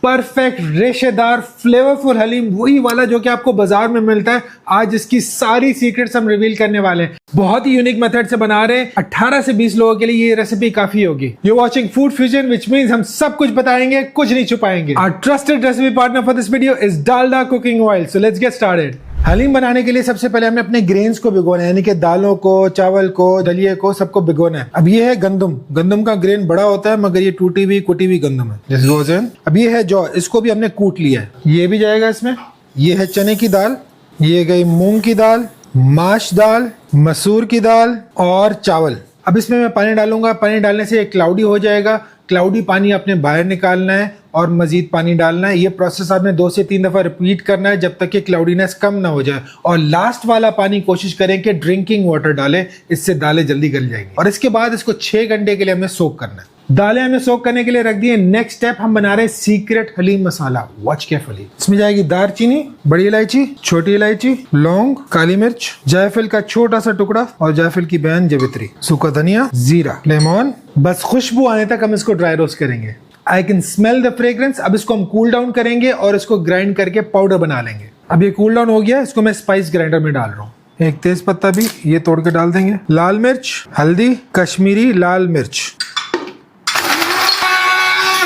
Perfect रेशेदार flavourful haleem, वही वाला जो कि आपको बाजार में मिलता है। आज इसकी सारी सीक्रेट्स हम रिवील करने वाले हैं। बहुत ही यूनिक मेथड से बना रहे हैं। 18 से 20 लोगों के लिए ये रेसिपी काफी होगी। You watching food fusion, which means हम सब कुछ बताएंगे, कुछ नहीं छुपाएंगे। Our trusted recipe partner for this video is Dalda cooking oil. So let's get started. Haleem बनाने के लिए सबसे पहले हमें अपने ग्रेन्स को भिगोना है, यानी कि दालों को, चावल को, दलिए को, सबको भिगोना है। अब ये है गंदम। गंदम का ग्रेन बड़ा होता है, मगर ये टूटी हुई कुटी हुई गंदम है। This goes in. अब ये है जौ, इसको भी हमने कूट लिया है, ये भी जाएगा इसमें। ये है चने की दाल, ये गई मूंग की दाल, माश दाल, मसूर की दाल और चावल। अब इसमें मैं पानी डालूंगा। पानी डालने से क्लाउडी हो जाएगा। क्लाउडी पानी आपने बाहर निकालना है और मजीद पानी डालना है। ये प्रोसेस आपने 2 से 3 दफा रिपीट करना है जब तक कि क्लाउडीनेस कम ना हो जाए। और लास्ट वाला पानी कोशिश करें कि ड्रिंकिंग वाटर डालें, इससे दालें जल्दी गल जाएंगी। और इसके बाद इसको 6 घंटे के लिए हमें सोक करना है। दालें हमें सोक करने के लिए रख दिए। नेक्स्ट स्टेप हम बना रहे हैं secret haleem masala. Watch carefully. इसमें जाएगी दालचीनी, बड़ी इलायची, छोटी इलायची, लौंग, काली मिर्च, जायफल का छोटा सा टुकड़ा और जायफल की बहन जवित्री, सूखा धनिया, जीरा, लेमन। बस खुशबू आने तक हम इसको ड्राई रोस्ट करेंगे। I can smell the fragrance. अब इसको हम कूल डाउन करेंगे और इसको ग्राइंड करके पाउडर बना लेंगे। अब ये कूल डाउन हो गया, इसको मैं स्पाइस ग्राइंडर में डाल रहा हूँ। एक तेज पत्ता भी ये तोड़ के डाल देंगे। लाल मिर्च, हल्दी, कश्मीरी लाल मिर्च।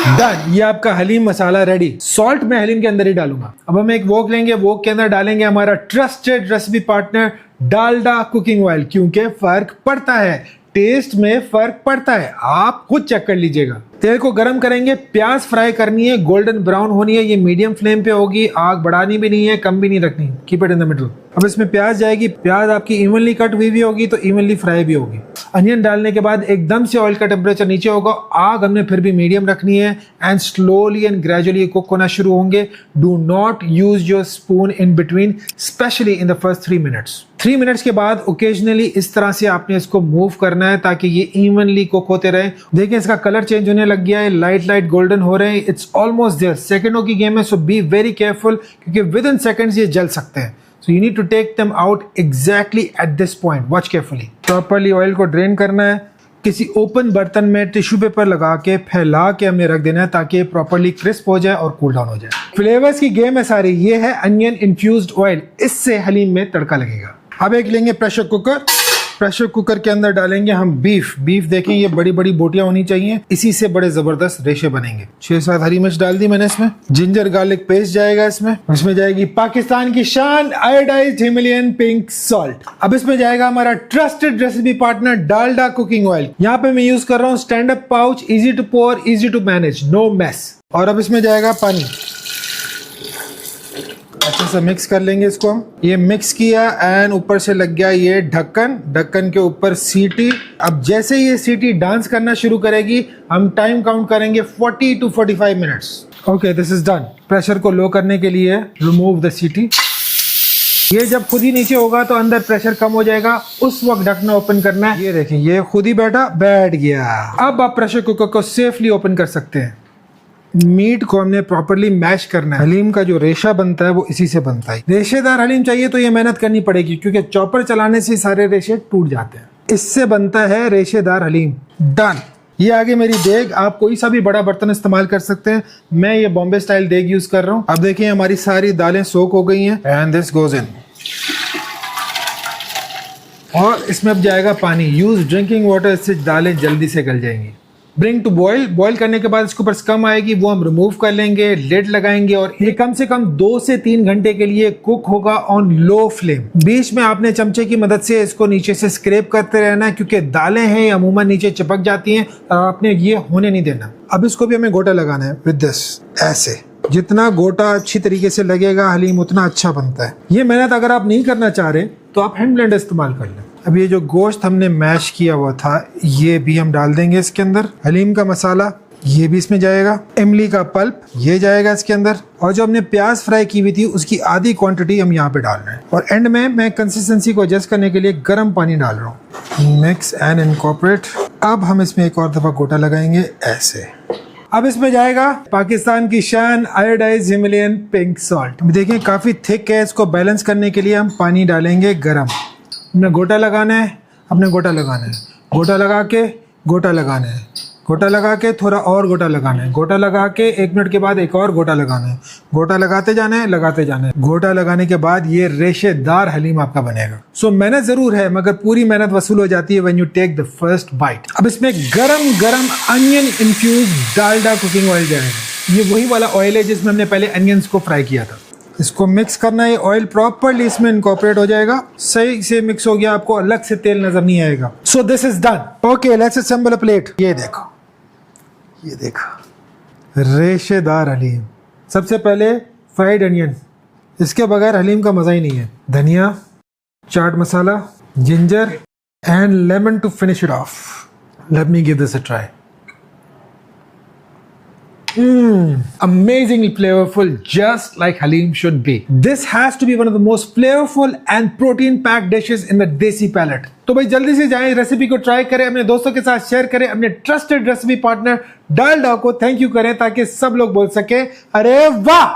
डन। ये आपका हलीम मसाला रेडी। सॉल्ट मैं हलीम के अंदर ही डालूंगा। अब हम एक वोक लेंगे, वोक के अंदर डालेंगे हमारा trusted recipe partner Dalda cooking oil, क्योंकि फर्क पड़ता है, टेस्ट में फर्क पड़ता है। आप खुद चेक कर लीजिएगा। तेल को गरम करेंगे। प्याज फ्राई करनी है, गोल्डन ब्राउन होनी है। ये मीडियम फ्लेम पे होगी। आग बढ़ानी भी नहीं है, कम भी नहीं रखनी। Keep it in the middle. अब इसमें प्याज जाएगी। प्याज आपकी इवनली कट हुई भी होगी तो इवनली फ्राई भी होगी। अनियन डालने के बाद एकदम से ऑयल का टेम्परेचर नीचे होगा। आग हमने फिर भी मीडियम रखनी है and slowly and gradually cook होना शुरू होंगे। Do not use your spoon in between, specially in the first 3 minutes. 3 minutes के बाद ओकेजनली इस तरह से आपने इसको मूव करना है ताकि ये इवनली कुक होते रहे। देखिए इसका कलर चेंज होने लग गया है, लाइट लाइट गोल्डन हो रहे हैं। It's almost there. सेकंडों की गेम है, सो बी वेरी केयरफुल, क्योंकि विद इन सेकंड्स ये जल सकते हैं। So you need to take them out exactly at this point. Watch carefully. Properly oil को ड्रेन करना है। किसी ओपन बर्तन में टिश्यू पेपर लगा के फैला के हमें रख देना है ताकि प्रॉपर्ली क्रिस्प हो जाए और कूल डाउन हो जाए। फ्लेवर्स की गेम है सारी। ये है अनियन इन्फ्यूज्ड ऑयल, इससे हलीम में तड़का लगेगा। अब एक लेंगे प्रेशर कुकर। प्रेशर कुकर के अंदर डालेंगे हम बीफ। बीफ देखें ये बड़ी बड़ी बोटियां होनी चाहिए, इसी से बड़े जबरदस्त रेशे बनेंगे। 6-7 हरी मिर्च डाल दी मैंने इसमें। जिंजर गार्लिक पेस्ट जाएगा इसमें। इसमें जाएगी पाकिस्तान की शान आयोडाइज्ड हिमालयन पिंक सॉल्ट। अब इसमें जाएगा हमारा trusted recipe partner Dalda cooking oil. यहाँ पे मैं यूज कर रहा हूँ stand up pouch, easy to pour, easy to manage, no mess. और अब इसमें जाएगा पानी। अच्छे से मिक्स कर लेंगे इसको हम। ये मिक्स किया एंड ऊपर से लग गया ये ढक्कन। ढक्कन के ऊपर सीटी। अब जैसे ये सीटी डांस करना शुरू करेगी हम टाइम काउंट करेंगे 40 to 45 minutes. Okay, this is done. Pressure को लो करने के लिए रिमूव द सीटी। ये जब खुद ही नीचे होगा तो अंदर प्रेशर कम हो जाएगा, उस वक्त ढकना ओपन करना है। ये देखें ये खुद ही बैठ गया। अब आप प्रेशर कुकर को सेफली ओपन कर सकते हैं। मीट को हमने प्रॉपर्ली मैश करना है। हलीम का जो रेशा बनता है वो इसी से बनता है। रेशेदार हलीम चाहिए तो ये मेहनत करनी पड़ेगी, क्योंकि चॉपर चलाने से सारे रेशे टूट जाते हैं। इससे बनता है रेशेदार हलीम। डन। ये आगे मेरी देग। आप कोई सा भी बड़ा बर्तन इस्तेमाल कर सकते हैं। मैं ये बॉम्बे स्टाइल देग यूज कर रहा हूँ। अब देखिए हमारी सारी दालें सोक हो गई हैं एंड दिस गोज इन। और इसमें अब जाएगा पानी। यूज ड्रिंकिंग वाटर, इससे दालें जल्दी से गल जाएंगी। Bring to boil. बॉयल करने के बाद इसके ऊपर स्कम आएगी, वो हम रिमूव कर लेंगे, लिड लगाएंगे और ये कम से कम 2 से 3 घंटे के लिए कुक होगा ऑन लो फ्लेम। बीच में आपने चमचे की मदद से इसको नीचे से स्क्रैप करते रहना है, क्योंकि दालें हैं अमूमन नीचे चिपक जाती हैं और आपने ये होने नहीं देना। अब इसको भी हमें गोटा लगाना है विद दिस। ऐसे जितना गोटा अच्छी तरीके से लगेगा हलीम उतना अच्छा बनता है। ये मेहनत अगर आप नहीं करना चाह रहे तो आप हैंड ब्लेंडर इस्तेमाल कर लें। अब ये जो गोश्त हमने मैश किया हुआ था ये भी हम डाल देंगे इसके अंदर। हलीम का मसाला ये भी इसमें जाएगा। इमली का पल्प ये जाएगा इसके अंदर। और जो हमने प्याज फ्राई की हुई थी उसकी आधी क्वांटिटी हम यहाँ पे डाल रहे हैं। और एंड में मैं कंसिस्टेंसी को एडजस्ट करने के लिए गर्म पानी डाल रहा हूँ। Mix and incorporate. अब हम इसमें एक और दफा गोटा लगाएंगे ऐसे। अब इसमें जाएगा पाकिस्तान की शान आयोडाइज्ड हिमालयन पिंक सॉल्ट। देखिए काफी थिक है, इसको बैलेंस करने के लिए हम पानी डालेंगे गरम। हमने गोटा लगाना है, अपने गोटा लगाना है, गोटा लगा के गोटा लगाना है, गोटा लगा के थोड़ा और गोटा लगाना है, गोटा लगा के 1 मिनट के बाद एक और गोटा लगाना है, गोटा लगाते जाना है, लगाते जाना है। गोटा लगाने के बाद ये रेशेदार हलीम आपका बनेगा। सो मेहनत जरूर है मगर पूरी मेहनत वसूल हो जाती है when you take the first bite. अब इसमें गरम गरम onion infuse Dalda cooking oil जाएगा। ये वही वाला ऑयल है जिसमें हमने पहले अनियंस को फ्राई किया था। इसको मिक्स करना है, ऑयल प्रॉपर्ली इसमें इनकॉर्पोरेट हो जाएगा। सही से मिक्स हो गया, आपको अलग से तेल नजर नहीं आएगा। So this is done. Okay, let's assemble a plate. ये देखो, ये देखो रेशेदार हलीम। सबसे पहले फ्राइड अनियन, इसके बगैर हलीम का मजा ही नहीं है। धनिया, chaat masala, ginger and lemon to finish it off. Let me give this a try. Amazingly flavorful, just like Halim should be. This has to be one of the most flavorful and protein-packed dishes in the Desi palate. तो भाई जल्दी से जाएं, recipe को try करें, अपने दोस्तों के साथ शेयर करें, अपने ट्रस्टेड रेसिपी पार्टनर डालडा को थैंक यू करें ताकि सब लोग बोल सके अरे वाह।